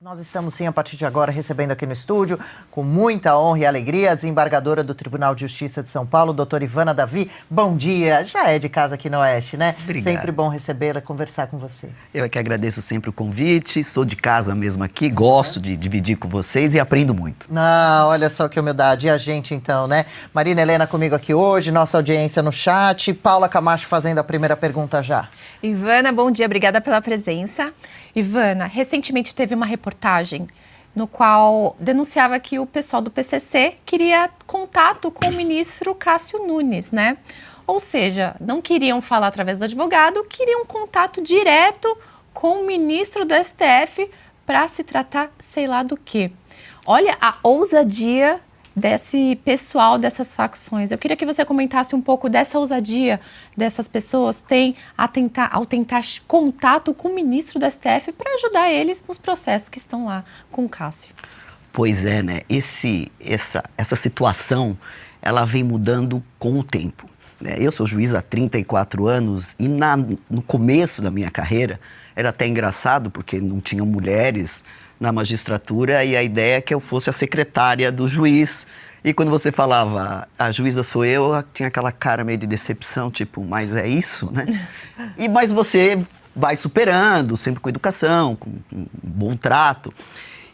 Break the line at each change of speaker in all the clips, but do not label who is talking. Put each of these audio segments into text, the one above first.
Nós estamos sim, a partir de agora, recebendo aqui no estúdio, com muita honra e alegria, a desembargadora do Tribunal de Justiça de São Paulo, doutora Ivana Davi. Bom dia, já é de casa aqui no Oeste, né?
Obrigado.
Sempre bom recebê-la, conversar com você.
Eu é que agradeço sempre o convite, sou de casa mesmo aqui, gosto de dividir com vocês e aprendo muito.
Olha só que humildade. E a gente então, né? Marina Helena comigo aqui hoje, nossa audiência no chat. Paula Camacho fazendo a primeira pergunta já.
Ivana, bom dia, obrigada pela presença. Ivana, recentemente teve uma reportagem no qual denunciava que o pessoal do PCC queria contato com o ministro Cássio Nunes, né? Ou seja, não queriam falar através do advogado, queriam contato direto com o ministro do STF para se tratar sei lá do quê. Olha a ousadia desse pessoal, dessas facções. Eu queria que você comentasse um pouco dessa ousadia dessas pessoas ao tentar contato com o ministro do STF para ajudar eles nos processos que estão lá com o Cássio.
Pois é, né? Essa situação, ela vem mudando com o tempo. Né? Eu sou juiz há 34 anos e no começo da minha carreira era até engraçado porque não tinham mulheres na magistratura e a ideia é que eu fosse a secretária do juiz. E quando você falava, a juíza sou eu, tinha aquela cara meio de decepção, tipo, mas é isso, né? Mas você vai superando, sempre com educação, com bom trato.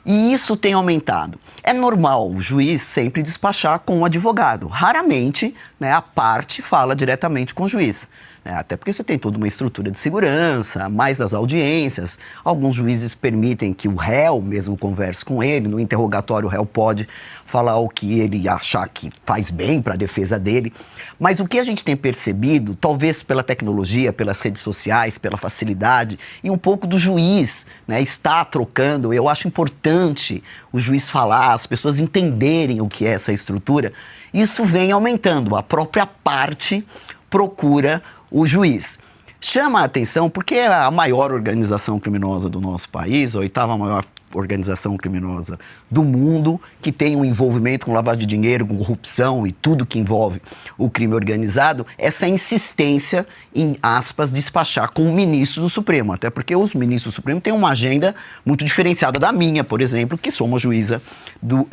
E isso tem aumentado. É normal o juiz sempre despachar com o advogado. Raramente, né, a parte fala diretamente com o juiz. Até porque você tem toda uma estrutura de segurança, mais as audiências. Alguns juízes permitem que o réu mesmo converse com ele. No interrogatório, o réu pode falar o que ele achar que faz bem para a defesa dele. Mas o que a gente tem percebido, talvez pela tecnologia, pelas redes sociais, pela facilidade, e um pouco do juiz, né, está trocando. Eu acho importante o juiz falar, as pessoas entenderem o que é essa estrutura. Isso vem aumentando. A própria parte procura o juiz. Chama a atenção porque é a maior organização criminosa do nosso país, a 8ª maior organização criminosa do mundo, que tem um envolvimento com lavagem de dinheiro, com corrupção e tudo que envolve o crime organizado, essa insistência em, aspas, despachar com o ministro do Supremo. Até porque os ministros do Supremo têm uma agenda muito diferenciada da minha, por exemplo, que sou uma juíza do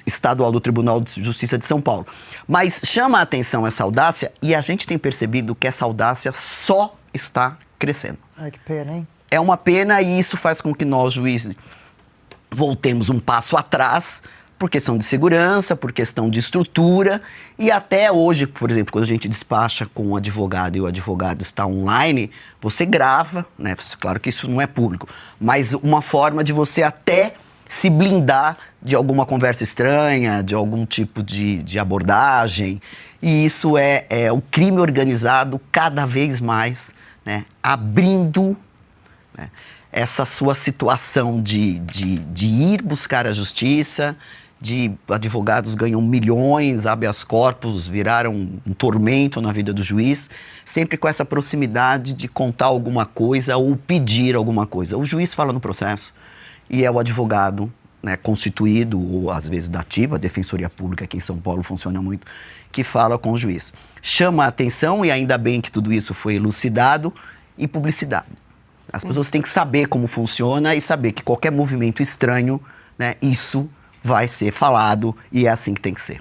estadual do Tribunal de Justiça de São Paulo. Mas chama a atenção essa audácia e a gente tem percebido que essa audácia só está crescendo.
Ai, que pena, hein?
É uma pena e isso faz com que nós, juízes, voltemos um passo atrás por questão de segurança, por questão de estrutura e até hoje, por exemplo, quando a gente despacha com um advogado e o advogado está online, você grava, né? Claro que isso não é público, mas uma forma de você até se blindar de alguma conversa estranha, de algum tipo de abordagem. E isso é o crime organizado cada vez mais, né, abrindo, né, essa sua situação de ir buscar a justiça, de advogados ganham milhões, habeas corpus, viraram um tormento na vida do juiz, sempre com essa proximidade de contar alguma coisa ou pedir alguma coisa. O juiz fala no processo e é o advogado, né, constituído, ou às vezes da ativa, a Defensoria Pública aqui em São Paulo funciona muito, que fala com o juiz. Chama a atenção, e ainda bem que tudo isso foi elucidado, e publicidade. As pessoas têm que saber como funciona e saber que qualquer movimento estranho, né, isso vai ser falado e é assim que tem que ser.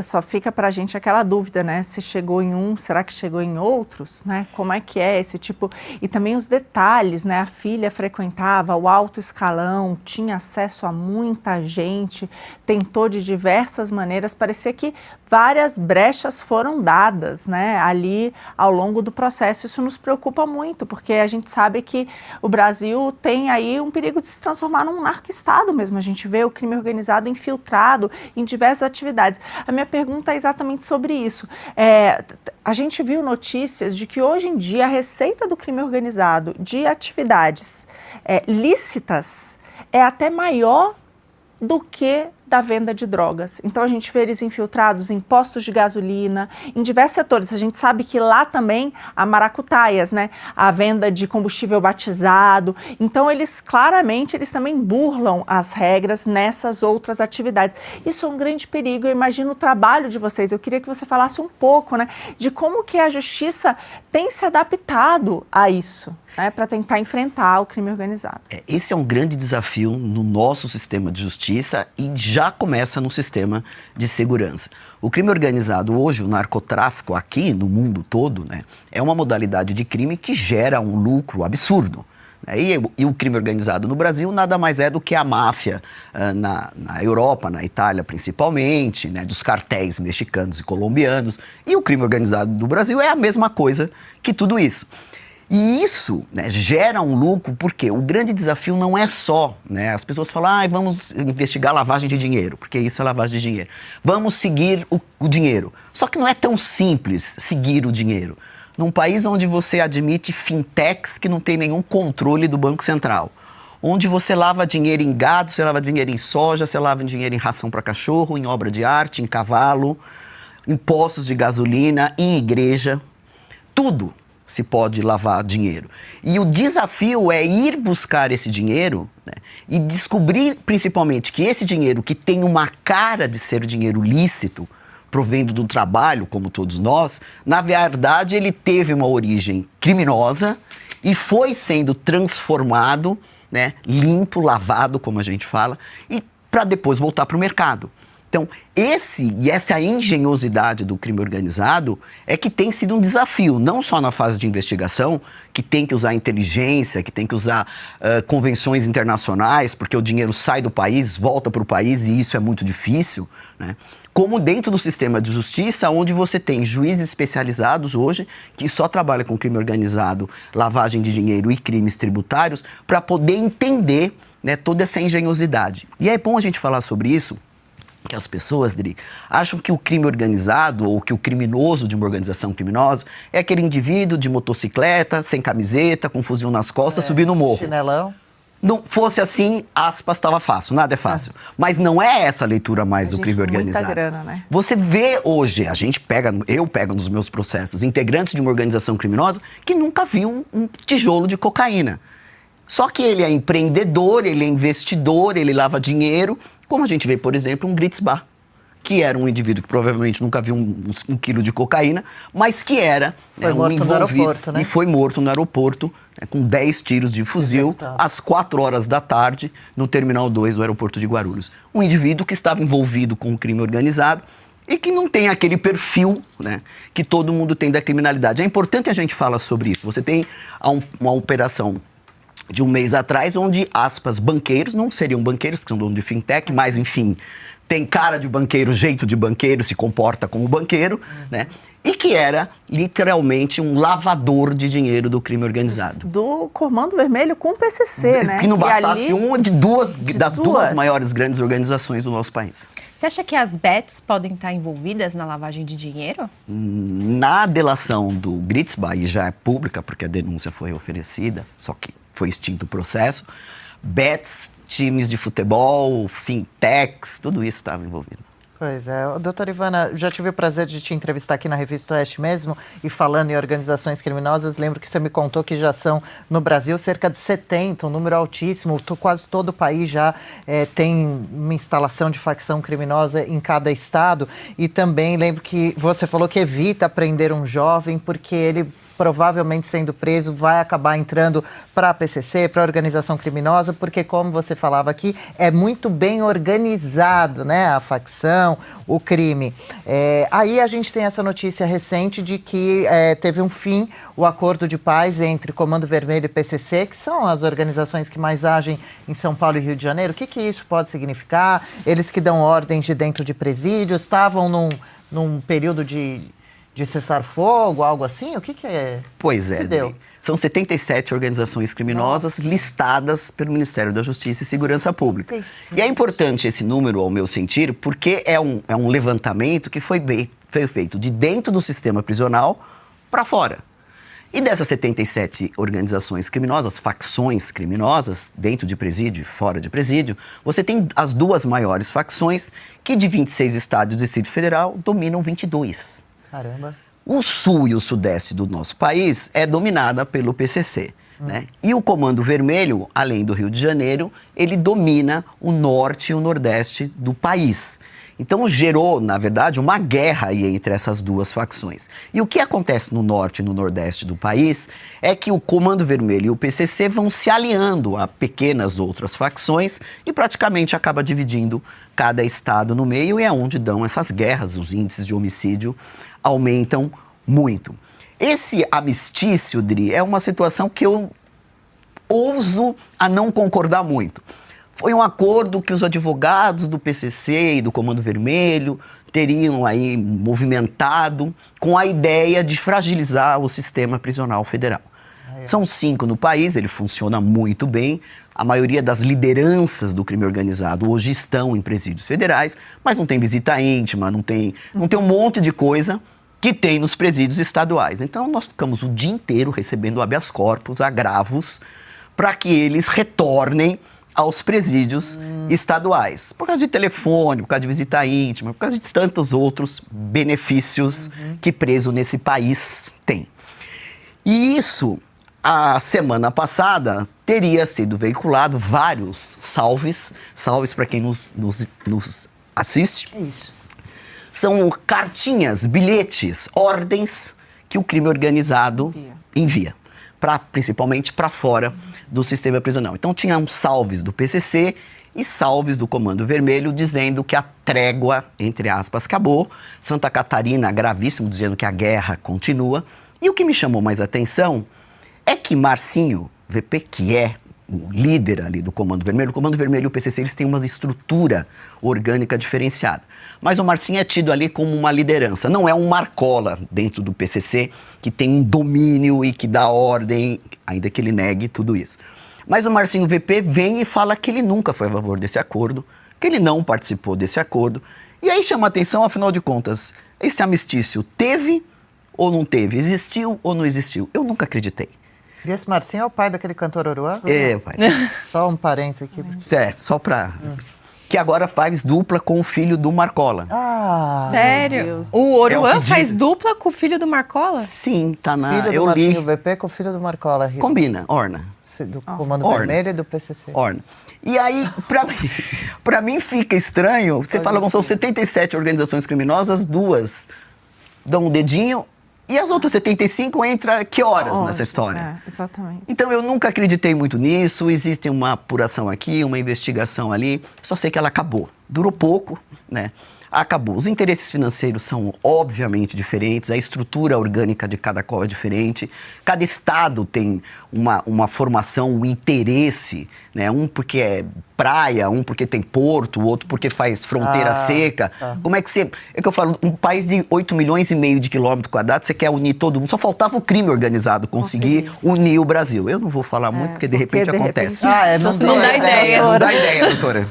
Só fica pra gente aquela dúvida, né? Se chegou em um, será que chegou em outros, né? Como é que é esse tipo... E também os detalhes, né? A filha frequentava o alto escalão, tinha acesso a muita gente, tentou de diversas maneiras, parecia que várias brechas foram dadas, né? Ali ao longo do processo. Isso nos preocupa muito, porque a gente sabe que o Brasil tem aí um perigo de se transformar num narco-estado mesmo. A gente vê o crime organizado infiltrado em diversas atividades. A minha pergunta é exatamente sobre isso. A gente viu notícias de que hoje em dia a receita do crime organizado de atividades lícitas é até maior do que da venda de drogas. Então, a gente vê eles infiltrados em postos de gasolina, em diversos setores. A gente sabe que lá também há maracutaias, né? A venda de combustível batizado. Então, eles claramente, eles também burlam as regras nessas outras atividades. Isso é um grande perigo. Eu imagino o trabalho de vocês. Eu queria que você falasse um pouco, né, de como que a justiça tem se adaptado a isso, né, para tentar enfrentar o crime organizado.
Esse é um grande desafio no nosso sistema de justiça e já começa no sistema de segurança. O crime organizado hoje, o narcotráfico aqui no mundo todo, né, é uma modalidade de crime que gera um lucro absurdo. E o crime organizado no Brasil nada mais é do que a máfia na Europa, na Itália principalmente, né, dos cartéis mexicanos e colombianos. E o crime organizado do Brasil é a mesma coisa que tudo isso. E isso, né, gera um lucro porque o grande desafio não é só, né, as pessoas falam, vamos investigar lavagem de dinheiro, porque isso é lavagem de dinheiro. Vamos seguir o dinheiro. Só que não é tão simples seguir o dinheiro. Num país onde você admite fintechs que não tem nenhum controle do Banco Central, onde você lava dinheiro em gado, você lava dinheiro em soja, você lava dinheiro em ração para cachorro, em obra de arte, em cavalo, em postos de gasolina, em igreja, tudo se pode lavar dinheiro. E o desafio é ir buscar esse dinheiro, né, e descobrir principalmente que esse dinheiro que tem uma cara de ser dinheiro lícito, provendo do trabalho, como todos nós, na verdade ele teve uma origem criminosa e foi sendo transformado, né, limpo, lavado, como a gente fala, e para depois voltar para o mercado. Então, essa engenhosidade do crime organizado é que tem sido um desafio, não só na fase de investigação, que tem que usar inteligência, que tem que usar convenções internacionais, porque o dinheiro sai do país, volta para o país e isso é muito difícil, né? Como dentro do sistema de justiça, onde você tem juízes especializados hoje, que só trabalham com crime organizado, lavagem de dinheiro e crimes tributários, para poder entender, né, toda essa engenhosidade. E é bom a gente falar sobre isso, que as pessoas, Dri, acham que o crime organizado ou que o criminoso de uma organização criminosa é aquele indivíduo de motocicleta, sem camiseta, com fuzil nas costas, subir no morro.
Chinelão.
Não fosse assim, aspas, estava fácil, nada é fácil. Mas não é essa a leitura mais do crime organizado.
Muita grana, né?
Você vê hoje, eu pego nos meus processos, integrantes de uma organização criminosa que nunca viu um tijolo de cocaína. Só que ele é empreendedor, ele é investidor, ele lava dinheiro, como a gente vê, por exemplo, um Gritz Bar, que era um indivíduo que provavelmente nunca viu um quilo de cocaína, mas que era
morto no aeroporto, né?
E foi morto no aeroporto, né, com 10 tiros de fuzil, às 4 horas da tarde, no Terminal 2 do aeroporto de Guarulhos. Um indivíduo que estava envolvido com o crime organizado e que não tem aquele perfil, né, que todo mundo tem da criminalidade. É importante a gente falar sobre isso. Você tem uma operação de um mês atrás, onde, aspas, banqueiros, não seriam banqueiros, porque são donos de fintech, mas, enfim, tem cara de banqueiro, jeito de banqueiro, se comporta como banqueiro, né? E que era, literalmente, um lavador de dinheiro do crime organizado.
Do Comando Vermelho com o PCC, né?
Que não bastasse uma das duas maiores grandes organizações do nosso país.
Você acha que as bets podem estar envolvidas na lavagem de dinheiro?
Na delação do Gritz Bar, e já é pública, porque a denúncia foi oferecida, só que foi extinto o processo, bets, times de futebol, fintechs, tudo isso estava envolvido.
Pois é. Doutora Ivana, já tive o prazer de te entrevistar aqui na Revista Oeste mesmo, e falando em organizações criminosas, lembro que você me contou que já são, no Brasil, cerca de 70, um número altíssimo, quase todo o país já tem uma instalação de facção criminosa em cada estado, e também lembro que você falou que evita prender um jovem porque ele, provavelmente sendo preso, vai acabar entrando para a PCC, para a organização criminosa, porque, como você falava aqui, é muito bem organizado, né, a facção, o crime. Aí a gente tem essa notícia recente de que teve um fim o acordo de paz entre Comando Vermelho e PCC, que são as organizações que mais agem em São Paulo e Rio de Janeiro. O que isso pode significar? Eles que dão ordens de dentro de presídios, estavam num período de cessar fogo, algo assim? O que é?
Pois é,
deu?
São 77 organizações criminosas listadas pelo Ministério da Justiça e Segurança Pública. 77. E é importante esse número, ao meu sentir, porque é um levantamento que foi feito de dentro do sistema prisional para fora. E dessas 77 organizações criminosas, facções criminosas, dentro de presídio e fora de presídio, você tem as duas maiores facções, que de 26 estados do Distrito Federal dominam 22.
Caramba.
O sul e o sudeste do nosso país é dominada pelo PCC. Né? E o Comando Vermelho, além do Rio de Janeiro, ele domina o norte e o nordeste do país. Então gerou, na verdade, uma guerra aí entre essas duas facções. E o que acontece no norte e no nordeste do país é que o Comando Vermelho e o PCC vão se aliando a pequenas outras facções e praticamente acaba dividindo cada estado no meio, e é onde dão essas guerras, os índices de homicídio aumentam muito. Esse amistício, Dri, é uma situação que eu ouso a não concordar muito. Foi um acordo que os advogados do PCC e do Comando Vermelho teriam aí movimentado com a ideia de fragilizar o sistema prisional federal. São 5 no país, ele funciona muito bem. A maioria das lideranças do crime organizado hoje estão em presídios federais, mas não tem visita íntima, não tem um monte de coisa que tem nos presídios estaduais. Então nós ficamos o dia inteiro recebendo habeas corpus, agravos, para que eles retornem aos presídios estaduais, por causa de telefone, por causa de visita íntima, por causa de tantos outros benefícios que preso nesse país tem. E isso, a semana passada, teria sido veiculado vários salves para quem nos assiste.
É isso.
São cartinhas, bilhetes, ordens que o crime organizado envia, principalmente para fora do sistema prisional. Então tinha salves do PCC e salves do Comando Vermelho dizendo que a trégua, entre aspas, acabou. Santa Catarina, gravíssimo, dizendo que a guerra continua. E o que me chamou mais atenção é que Marcinho VP, que é o líder ali do Comando Vermelho, o Comando Vermelho e o PCC, eles têm uma estrutura orgânica diferenciada. Mas o Marcinho é tido ali como uma liderança. Não é um Marcola dentro do PCC que tem um domínio e que dá ordem, ainda que ele negue tudo isso. Mas o Marcinho VP vem e fala que ele nunca foi a favor desse acordo, que ele não participou desse acordo. E aí chama a atenção, afinal de contas, esse amistício teve ou não teve? Existiu ou não existiu? Eu nunca acreditei.
E esse Marcinho é o pai daquele cantor Oruan?
É, pai.
Só um parênteses aqui.
É, só pra... Que agora faz dupla com o filho do Marcola.
Ah,
Sério? O Oruan
É o que
faz
diz.
dupla com o filho do Marcola?
Sim, tá na...
filho do
eu
Marcinho
li.
VP com o filho do Marcola.
Combina, orna.
Do Comando
Orna.
Vermelho e do PCC.
Orna. E aí, pra mim fica estranho, você fala, bom, são 77 organizações criminosas, 2 dão um dedinho, e as outras 75 entra que horas nessa história?
É, exatamente.
Então eu nunca acreditei muito nisso, existe uma apuração aqui, uma investigação ali, só sei que ela acabou. Durou pouco, né? Acabou. Os interesses financeiros são obviamente diferentes, a estrutura orgânica de cada qual é diferente, cada estado tem uma formação, um interesse, né? Um porque é praia, um porque tem porto, outro porque faz fronteira seca. Como é que você... É que eu falo, um país de 8 milhões e meio de quilômetros quadrados, você quer unir todo mundo, só faltava o crime organizado conseguir unir o Brasil. Eu não vou falar muito, porque de repente acontece.
Não
dá ideia.
Não dá ideia, doutora.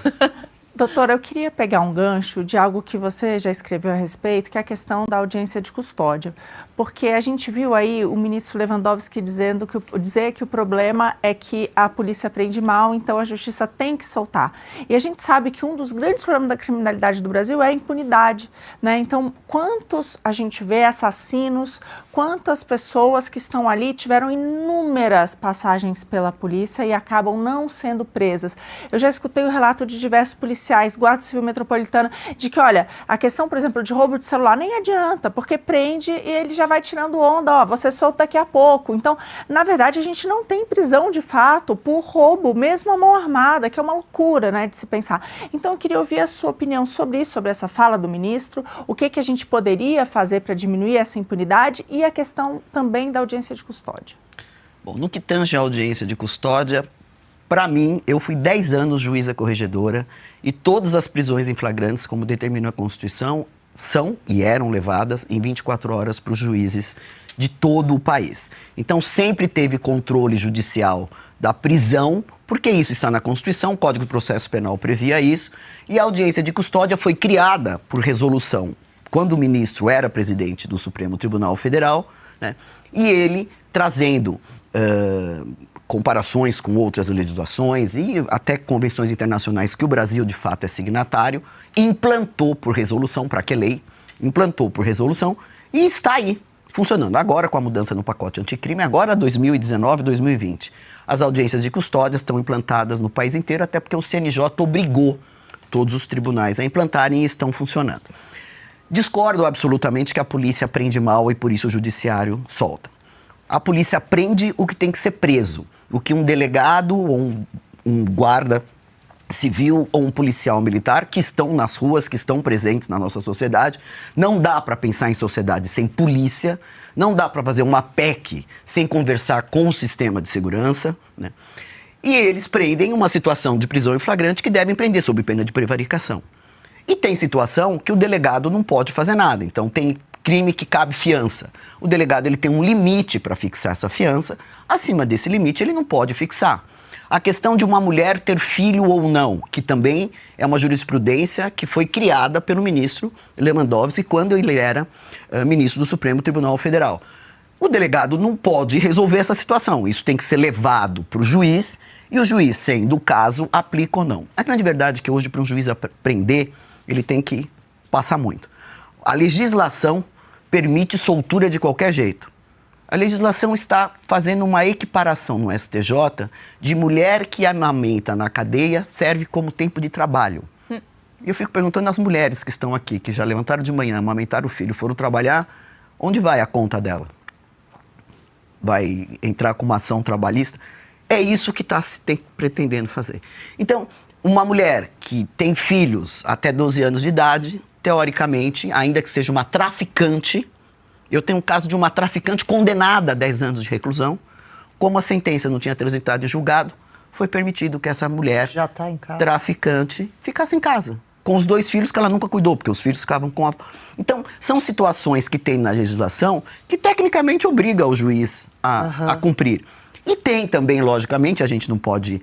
Doutora, eu queria pegar um gancho de algo que você já escreveu a respeito, que é a questão da audiência de custódia. Porque a gente viu aí o ministro Lewandowski dizer que o problema é que a polícia prende mal, então a justiça tem que soltar. E a gente sabe que um dos grandes problemas da criminalidade do Brasil é a impunidade, né? Então, quantos a gente vê assassinos, quantas pessoas que estão ali tiveram inúmeras passagens pela polícia e acabam não sendo presas. Eu já escutei o relato de diversos policiais, Guarda Civil Metropolitana, de que, olha, a questão, por exemplo, de roubo de celular nem adianta, porque prende e ele já vai tirando onda, ó, você solta daqui a pouco. Então, na verdade, a gente não tem prisão de fato por roubo, mesmo a mão armada, que é uma loucura, né, de se pensar. Então, eu queria ouvir a sua opinião sobre isso, sobre essa fala do ministro, o que a gente poderia fazer para diminuir essa impunidade e a questão também da audiência de custódia.
Bom, no que tange a audiência de custódia, para mim, eu fui 10 anos juíza corregedora e todas as prisões em flagrantes, como determina a Constituição, são e eram levadas em 24 horas para os juízes de todo o país. Então, sempre teve controle judicial da prisão, porque isso está na Constituição, o Código de Processo Penal previa isso, e a audiência de custódia foi criada por resolução quando o ministro era presidente do Supremo Tribunal Federal, né? E ele trazendo comparações com outras legislações e até convenções internacionais que o Brasil, de fato, é signatário, implantou por resolução, para que lei, implantou por resolução e está aí, funcionando. Agora, com a mudança no pacote anticrime, agora 2019, 2020. As audiências de custódia estão implantadas no país inteiro, até porque o CNJ obrigou todos os tribunais a implantarem e estão funcionando. Discordo absolutamente que a polícia prende mal e por isso o judiciário solta. A polícia prende o que tem que ser preso, o que um delegado ou um guarda civil ou um policial militar que estão nas ruas, que estão presentes na nossa sociedade. Não dá para pensar em sociedade sem polícia, não dá para fazer uma PEC sem conversar com o sistema de segurança, né? E eles prendem uma situação de prisão em flagrante que devem prender sob pena de prevaricação. E tem situação que o delegado não pode fazer nada, então tem crime que cabe fiança. O delegado ele tem um limite para fixar essa fiança, acima desse limite ele não pode fixar. A questão de uma mulher ter filho ou não, que também é uma jurisprudência que foi criada pelo ministro Lewandowski quando ele era ministro do Supremo Tribunal Federal. O delegado não pode resolver essa situação, isso tem que ser levado para o juiz e o juiz, sendo o caso, aplica ou não. A grande verdade é que hoje para um juiz prender, ele tem que passar muito. A legislação permite soltura de qualquer jeito. A legislação está fazendo uma equiparação no STJ de mulher que amamenta na cadeia serve como tempo de trabalho. E eu fico perguntando às mulheres que estão aqui, que já levantaram de manhã, amamentaram o filho, foram trabalhar, onde vai a conta dela? Vai entrar com uma ação trabalhista? É isso que está se pretendendo fazer. Então, uma mulher que tem filhos até 12 anos de idade, teoricamente, ainda que seja uma traficante, eu tenho um caso de uma traficante condenada a 10 anos de reclusão, como a sentença não tinha transitado em julgado, foi permitido que essa mulher
Já tá em casa.
traficante ficasse em casa, com os 2 filhos que ela nunca cuidou, porque os filhos ficavam com a... Então, são situações que tem na legislação que tecnicamente obriga o juiz a cumprir. E tem também, logicamente, a gente não pode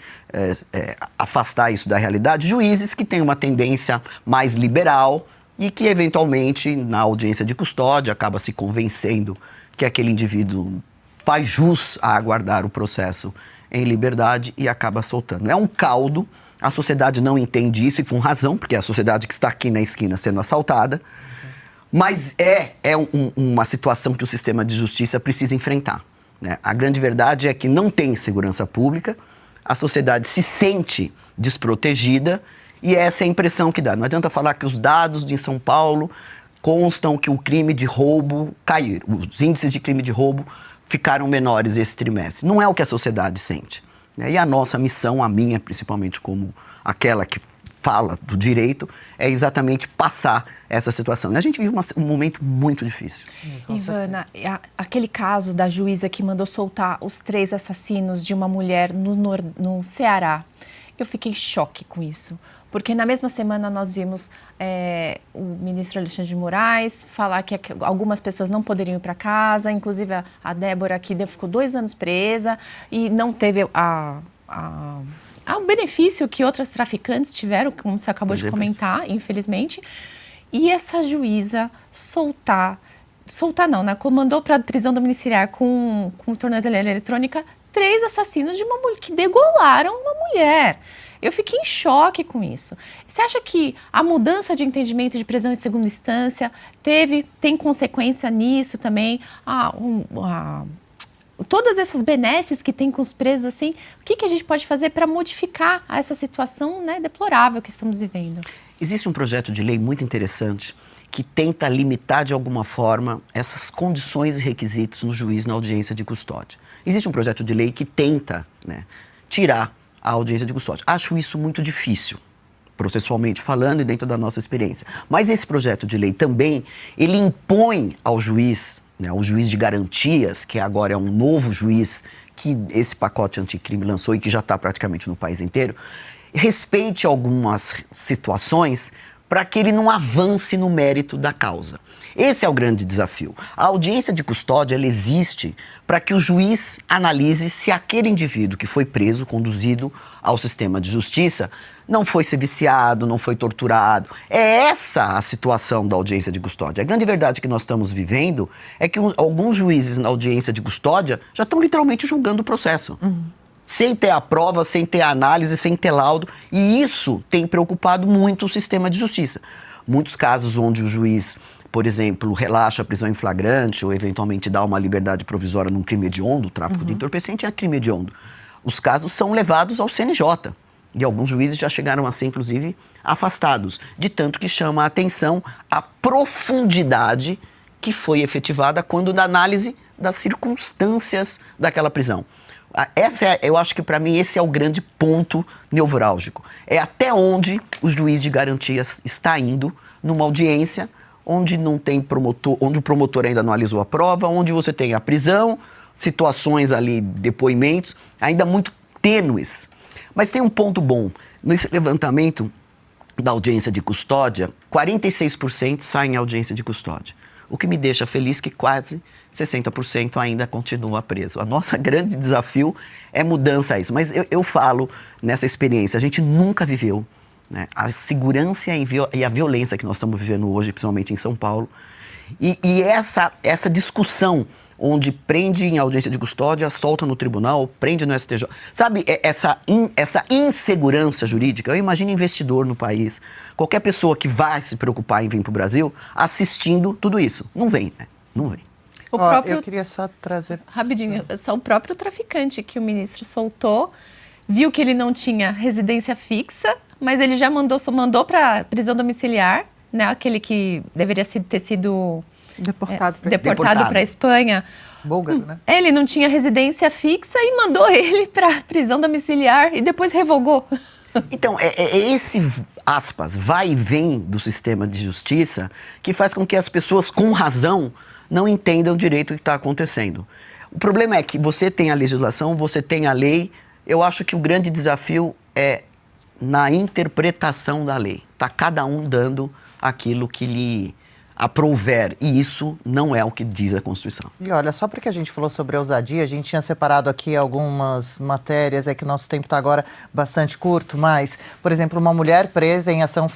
afastar isso da realidade, juízes que têm uma tendência mais liberal e que, eventualmente, na audiência de custódia, acaba se convencendo que aquele indivíduo faz jus a aguardar o processo em liberdade e acaba soltando. É um caldo, a sociedade não entende isso, e com razão, porque é a sociedade que está aqui na esquina sendo assaltada, mas uma situação que o sistema de justiça precisa enfrentar, né? A grande verdade é que não tem segurança pública, a sociedade se sente desprotegida e essa é a impressão que dá. Não adianta falar que os dados de São Paulo constam que o crime de roubo caíram, os índices de crime de roubo ficaram menores esse trimestre. Não é o que a sociedade sente, né? E a nossa missão, a minha principalmente como aquela que fala do direito, é exatamente passar essa situação. E a gente vive um momento muito difícil.
Ivana, aquele caso da juíza que mandou soltar os 3 assassinos de uma mulher no Ceará, eu fiquei em choque com isso. Porque na mesma semana nós vimos o ministro Alexandre de Moraes falar que algumas pessoas não poderiam ir para casa, inclusive a Débora, que ficou 2 anos presa e não teve o benefício que outras traficantes tiveram, como você acabou de comentar, infelizmente. E essa juíza soltar não, né? Comandou para prisão domiciliar com tornozeleira eletrônica 3 assassinos de uma mulher que degolaram uma mulher. Eu fiquei em choque com isso. Você acha que a mudança de entendimento de prisão em segunda instância tem consequência nisso também? Todas essas benesses que tem com os presos, assim, o que a gente pode fazer para modificar essa situação, né, deplorável que estamos vivendo?
Existe um projeto de lei muito interessante que tenta limitar de alguma forma essas condições e requisitos no juiz na audiência de custódia. Existe um projeto de lei que tenta, né, tirar a audiência de custódia. Acho isso muito difícil, processualmente falando e dentro da nossa experiência. Mas esse projeto de lei também, ele impõe ao juiz, né, o juiz de garantias, que agora é um novo juiz que esse pacote anticrime lançou e que já está praticamente no país inteiro, respeite algumas situações para que ele não avance no mérito da causa. Esse é o grande desafio. A audiência de custódia, ela existe para que o juiz analise se aquele indivíduo que foi preso, conduzido ao sistema de justiça, não foi ser viciado, não foi torturado. É essa a situação da audiência de custódia. A grande verdade que nós estamos vivendo é que alguns juízes na audiência de custódia já estão literalmente julgando o processo. Sem ter a prova, sem ter a análise, sem ter laudo. E isso tem preocupado muito o sistema de justiça. Muitos casos onde o juiz, por exemplo, relaxa a prisão em flagrante ou eventualmente dá uma liberdade provisória num crime hediondo, tráfico de entorpecente é crime hediondo. Os casos são levados ao CNJ. E alguns juízes já chegaram a ser, inclusive, afastados. De tanto que chama a atenção a profundidade que foi efetivada quando da análise das circunstâncias daquela prisão. Eu acho que para mim esse é o grande ponto nevrálgico. É até onde o juiz de garantias está indo numa audiência onde não tem promotor, onde o promotor ainda não analisou a prova, onde você tem a prisão, situações ali, depoimentos, ainda muito tênues. Mas tem um ponto bom. Nesse levantamento da audiência de custódia, 46% saem em audiência de custódia. O que me deixa feliz que quase 60% ainda continua preso. A nossa grande desafio é mudança a isso. Mas eu falo nessa experiência, a gente nunca viveu, né, a segurança e a violência que nós estamos vivendo hoje, principalmente em São Paulo. E essa discussão onde prende em audiência de custódia, solta no tribunal, prende no STJ. Sabe, essa insegurança jurídica, eu imagino investidor no país, qualquer pessoa que vai se preocupar em vir para o Brasil, assistindo tudo isso. Não vem, né? Não vem.
Eu queria só trazer...
Rapidinho, só o próprio traficante que o ministro soltou, viu que ele não tinha residência fixa, mas ele já mandou para prisão domiciliar, né? Aquele que deveria ter sido...
Deportado
para a Espanha.
Búlgaro, né?
Ele não tinha residência fixa e mandou ele para prisão domiciliar e depois revogou.
Então, é esse, aspas, vai e vem do sistema de justiça que faz com que as pessoas, com razão, não entendam direito o que está acontecendo. O problema é que você tem a legislação, você tem a lei. Eu acho que o grande desafio é na interpretação da lei. Está cada um dando aquilo que lhe aprouver, e isso não é o que diz a Constituição.
E olha, só porque a gente falou sobre a ousadia, a gente tinha separado aqui algumas matérias, é que o nosso tempo está agora bastante curto, mas, por exemplo, uma mulher presa em ação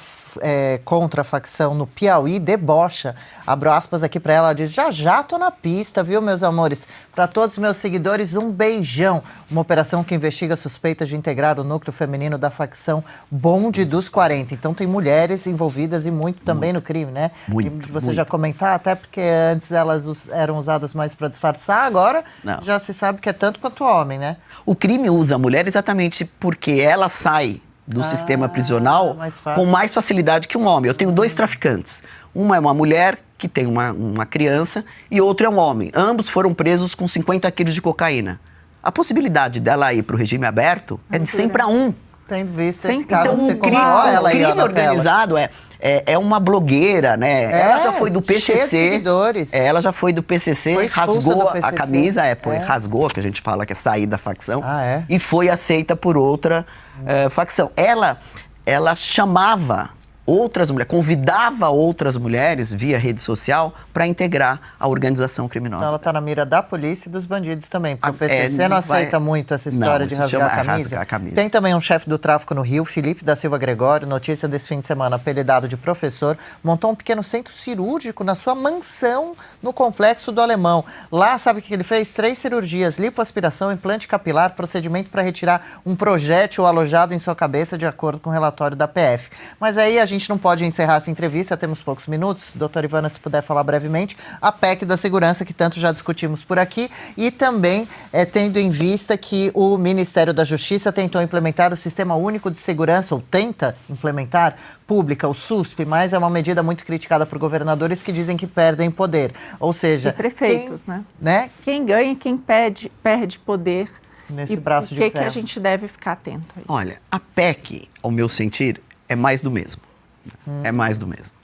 contra a facção no Piauí debocha. Abro aspas aqui para ela, diz: já tô na pista, viu, meus amores? Para todos os meus seguidores, um beijão. Uma operação que investiga suspeitas de integrar o núcleo feminino da facção Bonde dos 40. Então tem mulheres envolvidas e muito também no crime, né?
Muito,
Você
muito.
já comentar, até porque antes elas eram usadas mais para disfarçar, agora
Não.
já se sabe que é tanto quanto homem, né?
O crime usa a mulher exatamente porque ela sai do sistema prisional
mais fácil.
com mais facilidade que um homem. Eu tenho dois traficantes. Uma é uma mulher que tem uma criança e outro é um homem. Ambos foram presos com 50 quilos de cocaína. A possibilidade dela ir para o regime aberto é de 100 para 1.
Tendo visto
Sem
esse caso,
Então,
você
o crime,
comentou ela aí, ó,
crime
na tela.
organizado é uma blogueira, né? Ela já foi do
cheia de
PCC.
seguidores.
Ela já foi do PCC,
Foi expulsa
rasgou
do
a
PCC.
camisa, rasgou, que a gente fala que é sair da facção,
Ah, é?
e foi aceita por outra facção. Ela chamava outras mulheres, convidava outras mulheres via rede social para integrar a organização criminosa.
Então ela está na mira da polícia e dos bandidos também, porque o PCC
não
não aceita
vai-
muito essa história
Não,
de
se
rasgar
chama
a camisa.
rasgar a camisa.
Tem também um chefe do tráfico no Rio, Felipe da Silva Gregório, notícia desse fim de semana, apelidado de professor, montou um pequeno centro cirúrgico na sua mansão no Complexo do Alemão. Lá, sabe o que ele fez? 3 cirurgias, lipoaspiração, implante capilar, procedimento para retirar um projétil alojado em sua cabeça, de acordo com o relatório da PF. Mas aí a gente não pode encerrar essa entrevista, temos poucos minutos. Doutora Ivana, se puder falar brevemente, a PEC da segurança, que tanto já discutimos por aqui, e também tendo em vista que o Ministério da Justiça tentou implementar o Sistema Único de Segurança, ou tenta implementar, pública, o SUSP, mas é uma medida muito criticada por governadores que dizem que perdem poder. Ou seja,
E prefeitos,
quem,
né? Quem ganha e quem perde poder.
Nesse
e
braço
o
de
que
ferro.
a gente deve ficar atento aí?
Olha, a PEC, ao meu sentir, é mais do mesmo. É mais do mesmo.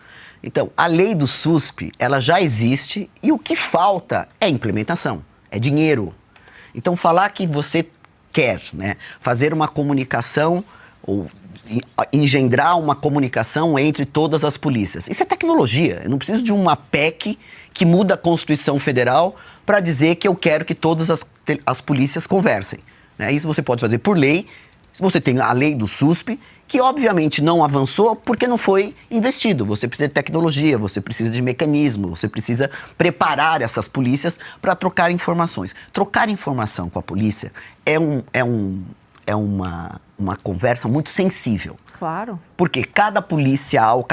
Então, a lei do SUSP, ela já existe e o que falta é implementação, é dinheiro. Então, falar que você quer, né, fazer uma comunicação ou engendrar uma comunicação entre todas as polícias. Isso é tecnologia. Eu não preciso de uma PEC que muda a Constituição Federal para dizer que eu quero que todas as polícias conversem, né? Isso você pode fazer por lei. Você tem a lei do SUSP, que obviamente não avançou porque não foi investido. Você precisa de tecnologia, você precisa de mecanismo, você precisa preparar essas polícias para trocar informações. Trocar informação com a polícia é uma conversa muito sensível.
Claro.
Porque cada policial,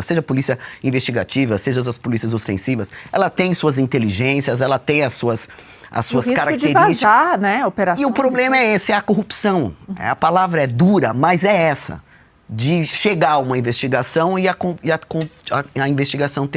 seja polícia investigativa, seja as polícias ostensivas, ela tem suas inteligências, ela tem as suas características.
De vazar, né, operações.
E o problema é esse, é a corrupção. A palavra é dura, mas é essa. De chegar a uma investigação e a investigação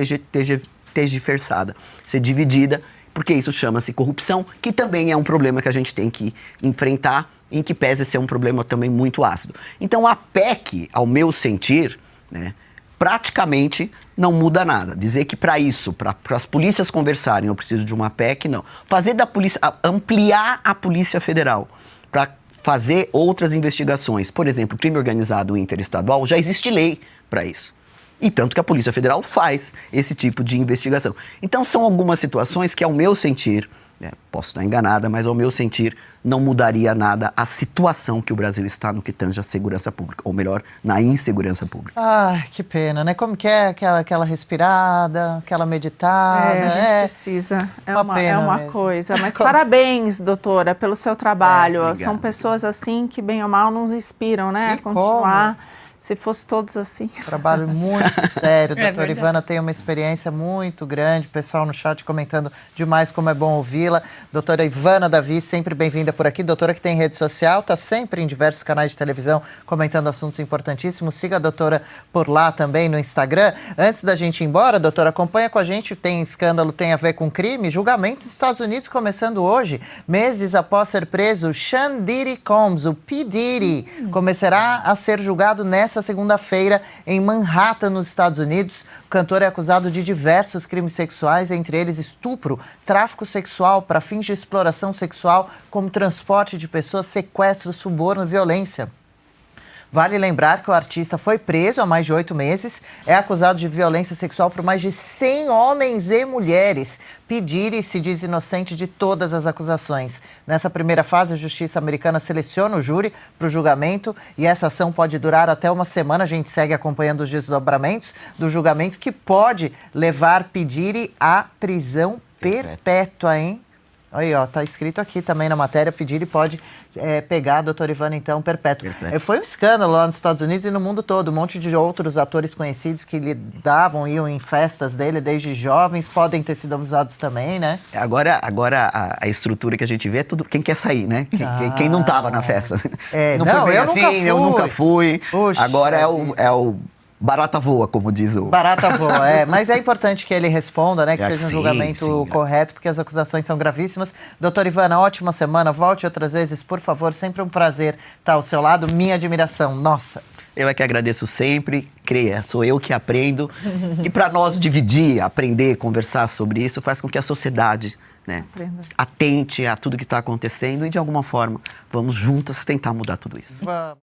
tergiversada, ser dividida, porque isso chama-se corrupção, que também é um problema que a gente tem que enfrentar, em que pese ser um problema também muito ácido. Então a PEC, ao meu sentir, né, praticamente não muda nada. Dizer que para isso, para as polícias conversarem, eu preciso de uma PEC, não. Fazer da polícia, ampliar a Polícia Federal para fazer outras investigações, por exemplo, crime organizado interestadual, já existe lei para isso. E tanto que a Polícia Federal faz esse tipo de investigação. Então são algumas situações que, ao meu sentir, posso estar enganada, mas ao meu sentir, não mudaria nada a situação que o Brasil está no que tange a segurança pública, ou melhor, na insegurança pública.
Ai, que pena, né? Como que é aquela respirada, aquela meditada?
A gente precisa. É uma
mesmo.
coisa. Mas parabéns, doutora, pelo seu trabalho.
Obrigado.
São pessoas assim que, bem ou mal, nos inspiram, né?
E
a continuar.
como?
Se fosse todos assim.
Trabalho muito sério.
É
Doutora
verdade.
Ivana tem uma experiência muito grande. Pessoal no chat comentando demais como é bom ouvi-la. Doutora Ivana Davi, sempre bem-vinda por aqui. Doutora que tem rede social, está sempre em diversos canais de televisão comentando assuntos importantíssimos. Siga a doutora por lá também no Instagram. Antes da gente ir embora, doutora, acompanha com a gente. Tem escândalo, tem a ver com crime. Julgamento dos Estados Unidos começando hoje. Meses após ser preso, Sean Diddy Combs, o P. Diddy, começará a ser julgado nessa segunda-feira em Manhattan, nos Estados Unidos. O cantor é acusado de diversos crimes sexuais, entre eles estupro, tráfico sexual para fins de exploração sexual, como transporte de pessoas, sequestro, suborno e violência. Vale lembrar que o artista foi preso há mais de 8 meses, é acusado de violência sexual por mais de 100 homens e mulheres. P. Diddy se diz inocente de todas as acusações. Nessa primeira fase, a justiça americana seleciona o júri para o julgamento e essa ação pode durar até uma semana. A gente segue acompanhando os desdobramentos do julgamento, que pode levar P. Diddy à prisão perpétua, hein? Aí, ó, tá escrito aqui também na matéria, P. Diddy pode pegar a doutora Ivana, então, perpétuo. Foi um escândalo lá nos Estados Unidos e no mundo todo. Um monte de outros atores conhecidos que iam em festas dele desde jovens, podem ter sido abusados também, né?
Agora a estrutura que a gente vê é tudo quem quer sair, né? Quem não estava na festa.
É,
não
não,
foi bem
eu
assim,
nunca fui.
eu nunca fui.
Puxa,
Agora é o barata voa, como diz o...
Barata voa, mas é importante que ele responda, né? Que seja um
sim,
julgamento
sim.
correto, porque as acusações são gravíssimas. Doutora Ivana, ótima semana. Volte outras vezes, por favor. Sempre um prazer estar ao seu lado. Minha admiração. Nossa.
Eu é que agradeço sempre, creia, sou eu que aprendo. E para nós dividir, aprender, conversar sobre isso, faz com que a sociedade, né, atente a tudo que está acontecendo e, de alguma forma, vamos juntas tentar mudar tudo isso.
Vamos.